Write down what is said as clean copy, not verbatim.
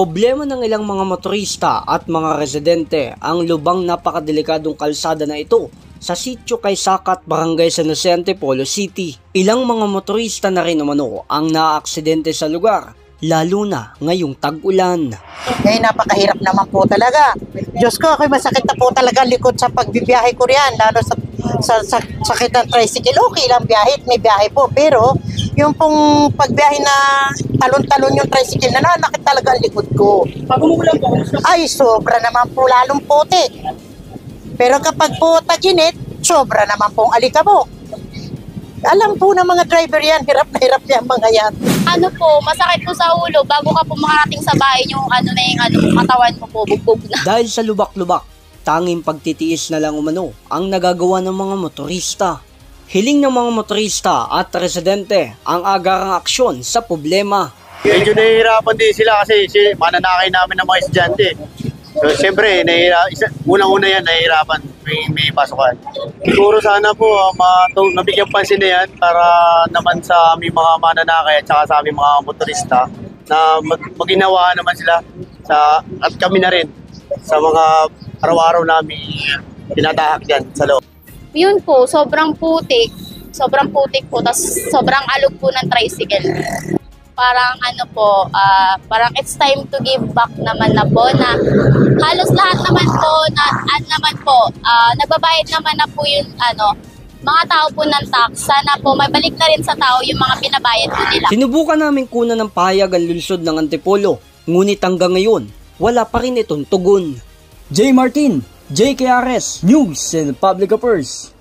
Problema ng ilang mga motorista at mga residente ang lubang napakadelikadong kalsada na ito sa sitio kay Sakat, Barangay San Jose, Antipolo City. Ilang mga motorista na rin umano ang naaaksidente sa lugar, lalo na ngayong tag-ulan. Ngayon napakahirap naman po talaga. Diyos ko, ako'y masakit na po talaga likod sa pagbibiyahe ko riyan, lalo sa sakit ng tricycle. Okay lang biyahe, may biyahe po, pero yung pong pagbiyahe na talon-talon yung tricycle na nakit talaga ang likod ko. Pag umulan po, ay sobra naman po lalong puti. Pero kapag po tag-init, sobra naman pong alikabok. Alam po ng mga driver yan, hirap na hirap yan mga yan. Ano po, masakit po sa ulo bago ka po makarating sa bahay yung katawan mo po, bugbog na. Dahil sa lubak-lubak, tanging pagtitiis na lang umano ang nagagawa ng mga motorista. Hiling ng mga motorista at residente ang agarang aksyon sa problema. Medyo nahihirapan din sila kasi mananakay namin ng mga estudyante. So, siyempre, unang-una yan, nahihirapan, may pasukan. Siguro sana po, nabigyan pansin na yan para naman sa aming mga mananakay at saka sa aming mga motorista na maginawaan naman sila at kami na rin sa mga araw-araw namin tinatahak dyan sa loob. Yun po, sobrang putik po, tapos sobrang alog po ng tricycle. Parang parang it's time to give back naman na po na halos lahat naman po nagbabayad naman na po yung mga tao po ng tax. Sana po mabalik na rin sa tao yung mga pinabayad po nila. Sinubukan namin kunan ng pahayag ang lungsod ng Antipolo, ngunit hanggang ngayon, wala pa rin itong tugon. J. Martin, JKRS News and Public Affairs.